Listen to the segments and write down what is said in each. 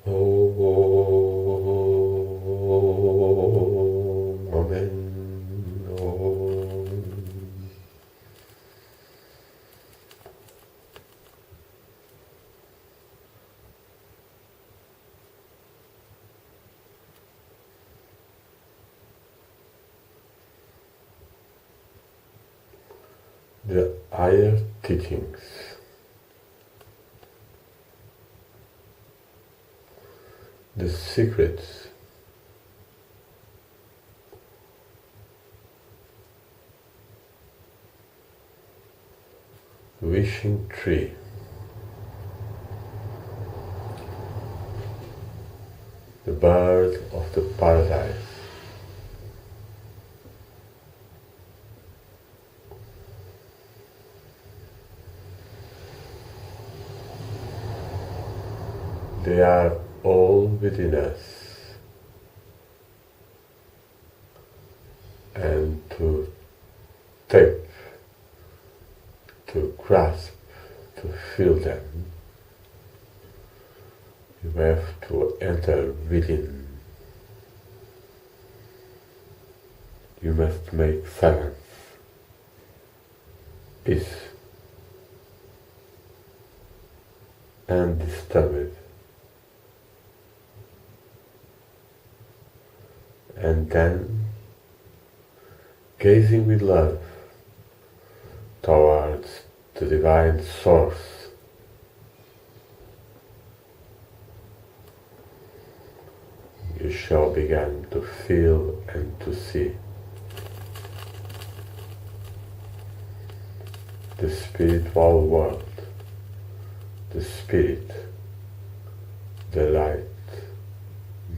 Om, Amen. Om. The higher teachings. The secrets wishing tree, the bird of the paradise, they are all within us, and to tap, to grasp, to feel them, you have to enter within. You must make silence, peace, undisturbed. And then, gazing with love towards the divine source, you shall begin to feel and to see the spiritual world, the spirit, the light,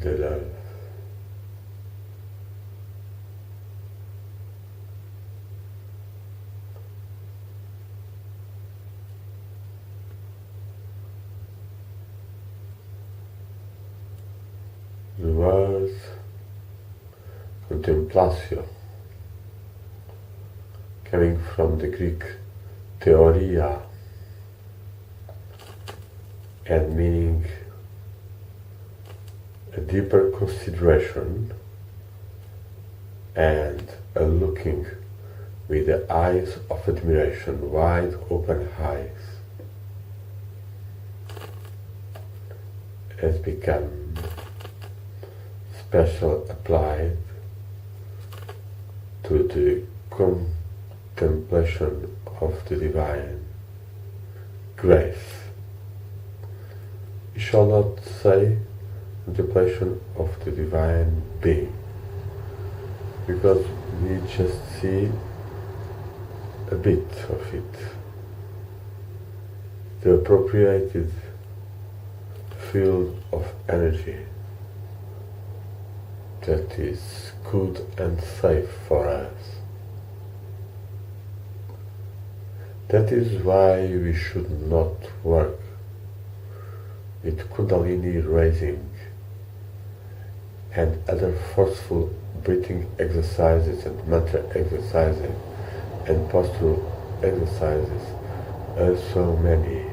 the love. The word Contemplation, coming from the Greek theoria, and meaning a deeper consideration and a looking with the eyes of admiration, wide open eyes, has become special applied to the contemplation of the divine grace. You shall not say contemplation of the divine being, because we just see a bit of it. The appropriated field of energy that is good and safe for us. That is why we should not work with Kundalini raising and other forceful breathing exercises and mantra exercises and postural exercises, as so many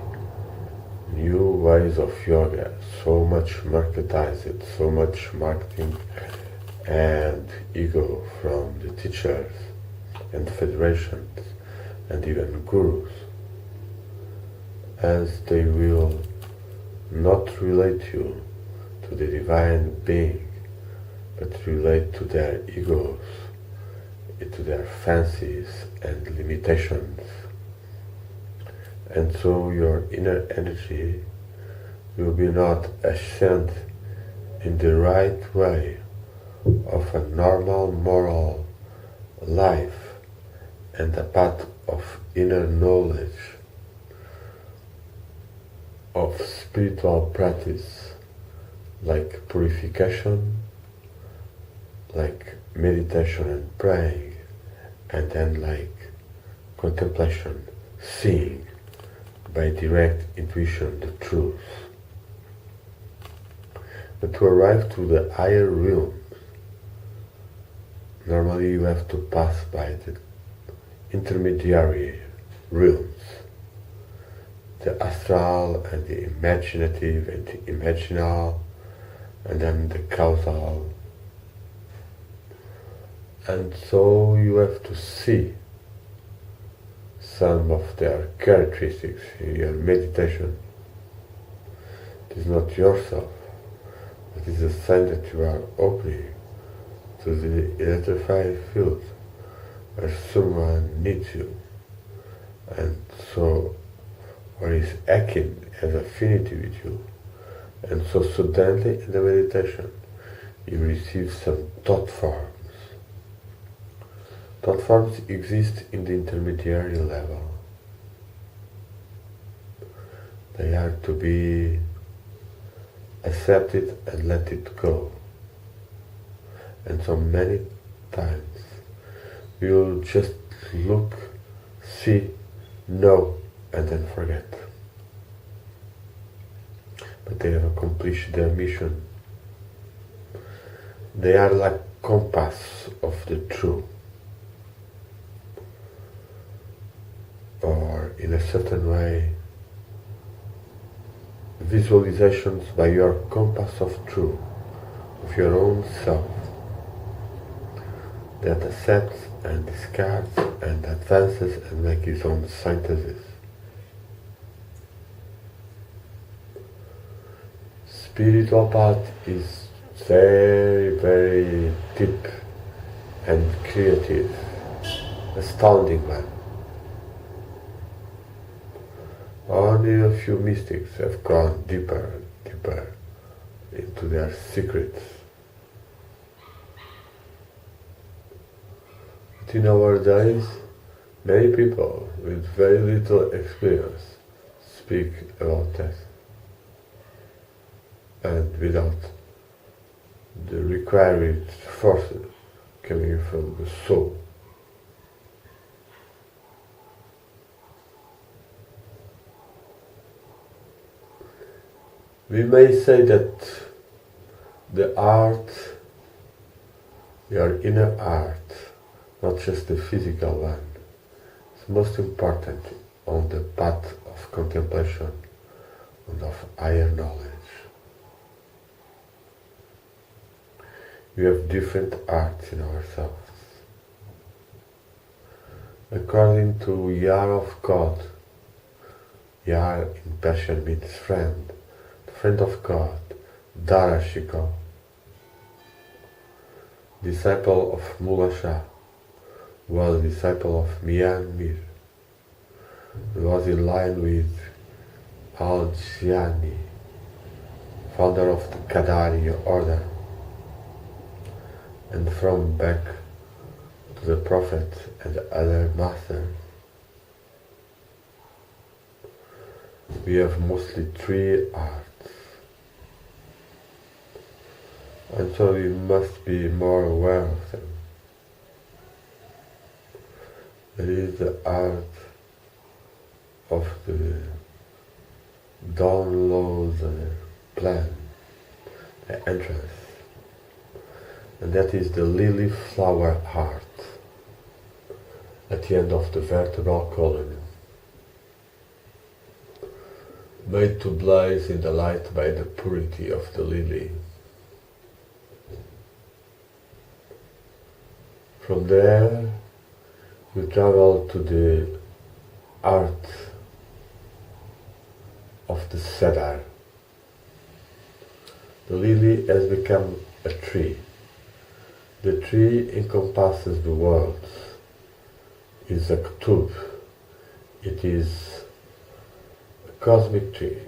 new ways of yoga, so much marketized, so much marketing and ego from the teachers and federations and even gurus, as they will not relate you to the divine being, but relate to their egos, to their fancies and limitations. And so your inner energy will be not ascend in the right way of a normal moral life and a path of inner knowledge, of spiritual practice like purification, like meditation and praying, and then like contemplation, seeing by direct intuition the truth. But to arrive to the higher realms, normally you have to pass by the intermediary realms, the astral and the imaginative and the imaginal, and then the causal. And so you have to see some of their characteristics in your meditation. It is not yourself, it is a sign that you are opening to the electrified field where someone needs you, and so or is acting as affinity with you. And so suddenly in the meditation you receive some thought forms. Thought forms exist in the intermediary level. They are to be accepted and let it go. And so many times you'll just look, see, know, and then forget. But they have accomplished their mission. They are like compass of the truth. Or in a certain way, visualizations by your compass of truth, of your own self, that accepts and discards and advances and makes its own synthesis. Spiritual path is very, very deep and creative, astounding one. Only a few mystics have gone deeper and deeper into their secrets. But in our days, many people with very little experience speak about that, and without the required forces coming from the soul. We may say that the art, your inner art, not just the physical one, is most important on the path of contemplation and of higher knowledge. We have different arts in ourselves. According to Yar of God, Yar in Persian means friend, the friend of God, Darashiko, disciple of Mullah Shah, was a disciple of Mian Mir, was in line with Al-Jani, founder of the Qadari order, and from back to the Prophet and the other masters. We have mostly three arts, and so we must be more aware of them. There is the art of the download the plan, the entrance, and that is the lily flower art at the end of the vertebral column, made to blaze in the light by the purity of the lily. From there you travel to the art of the cedar. The lily has become a tree. The tree encompasses the world. It's a ktub. It is a cosmic tree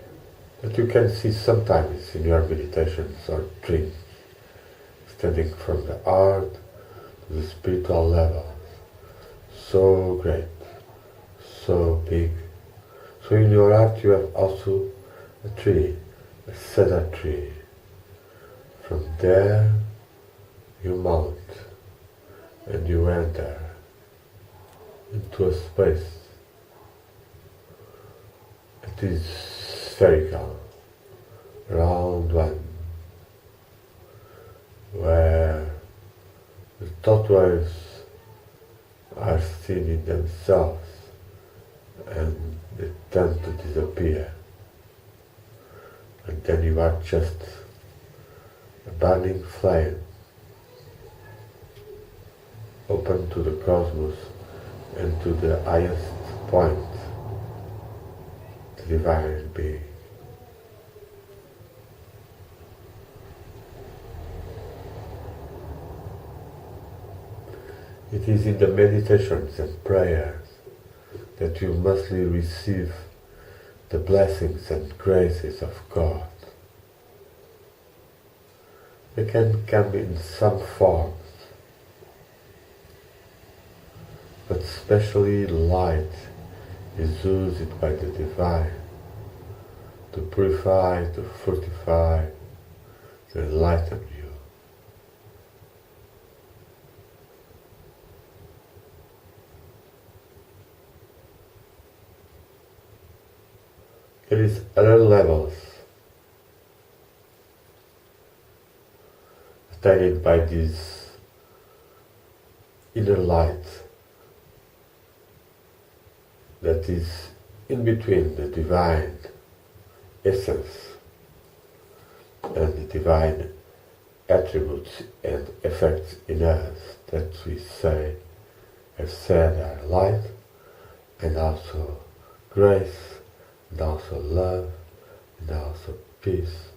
that you can see sometimes in your meditations or dreams, extending from the art to the spiritual levels. So great, so big. So in your art you have also a tree, a cedar tree. From there you mount and you enter into a space. It is spherical, round one, where the thought waves are seen in themselves and the tend to disappear, and then you are just a burning flame, open to the cosmos and to the highest point, the divine being. It is in the meditations and prayers that you mostly receive the blessings and graces of God. They can come in some forms, but especially light is used by the divine to purify, to fortify, to enlighten you. There is other levels attained by this inner light that is in between the divine essence and the divine attributes and effects in us that we have said are light and also grace and also love, and also peace,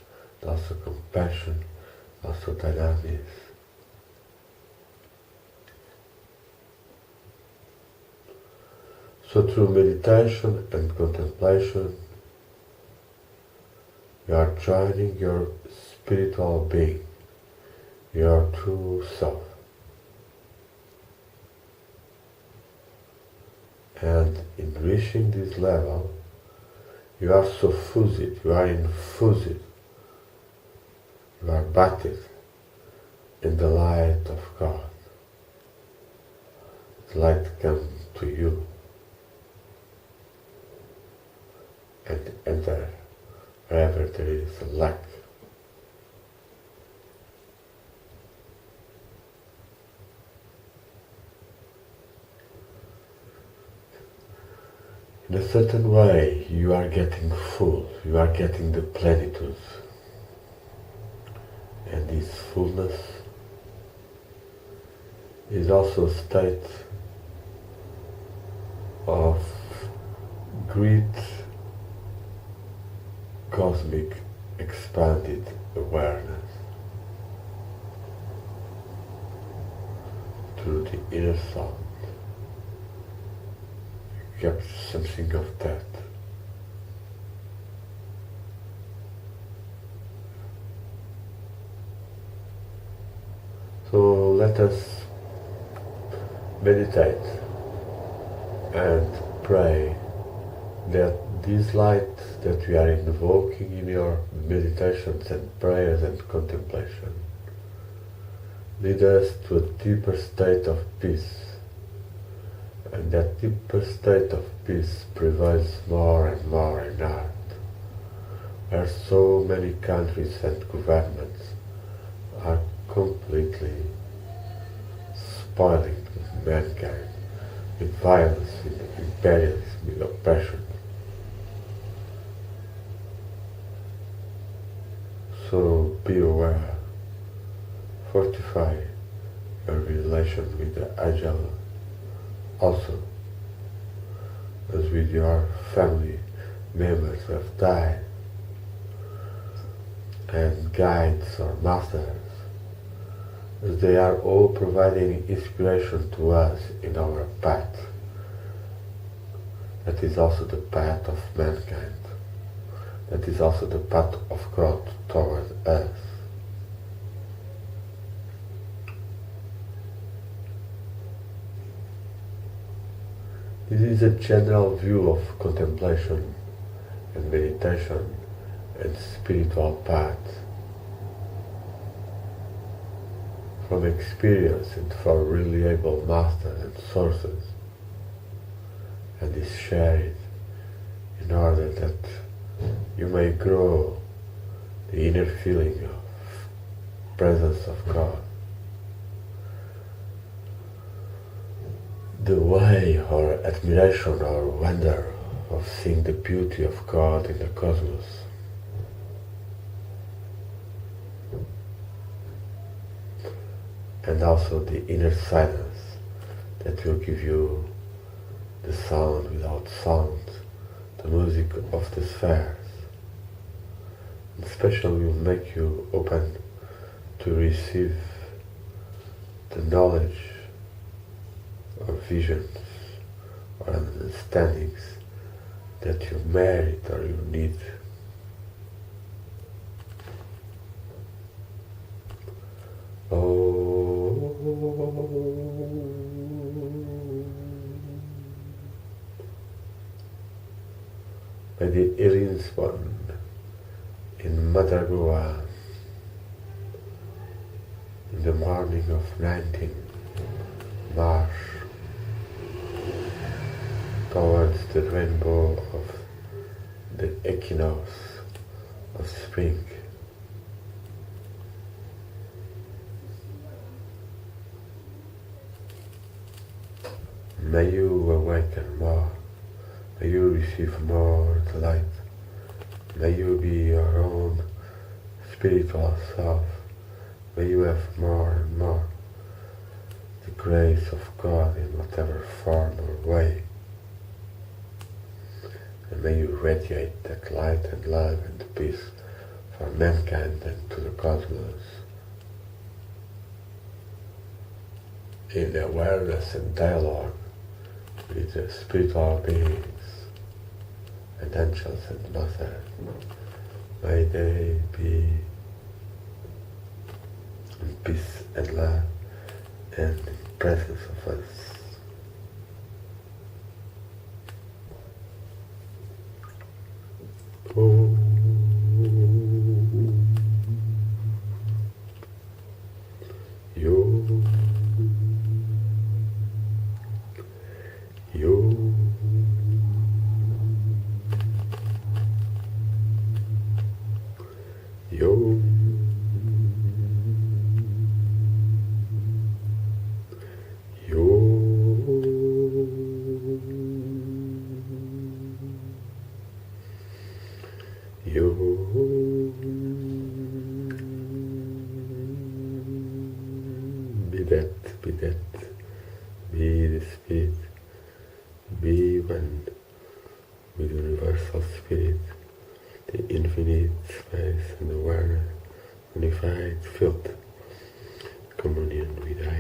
and also compassion, also dynamics. So through meditation and contemplation, you are joining your spiritual being, your true self. And in reaching this level, you are suffused, you are infused, you are bathed in the light of God. The light comes to you and enter wherever there is a lack. In a certain way, you are getting full, you are getting the plenitude. And this fullness is also a state of great cosmic expanded awareness through the inner sound. You get something of that. So let us meditate and pray that this light that we are invoking in your meditations and prayers and contemplation lead us to a deeper state of peace. And that deeper state of peace prevails more and more in art, where so many countries and governments are completely spoiling mankind with violence, with imperialism, with oppression. So be aware, fortify your relation with the agile, also as with your family members who have died, and guides or masters, as they are all providing inspiration to us in our path. That is also the path of mankind. That is also the path of God toward us. This is a general view of contemplation and meditation and spiritual path from experience and from reliable masters and sources, and is shared in order that you may grow the inner feeling of presence of God. The way or admiration or wonder of seeing the beauty of God in the cosmos. And also the inner silence that will give you the sound without sound, the music of the spheres. And especially will make you open to receive the knowledge or visions or understandings that you merit or you need. By the Irin's one in Mother Goa in the morning of 19 March towards the rainbow of the equinox of spring. May you awaken more, may you receive more delight, may you be your own spiritual self, may you have more and more the grace of God in whatever form or way, and may you radiate that light and love and peace for mankind and to the cosmos in awareness and dialogue with the spiritual beings and angels and Mother. May they be in peace and love and in presence of us. Oh. Be that, be the Spirit, be one with the universal Spirit, the infinite space and awareness, unified, filled communion with I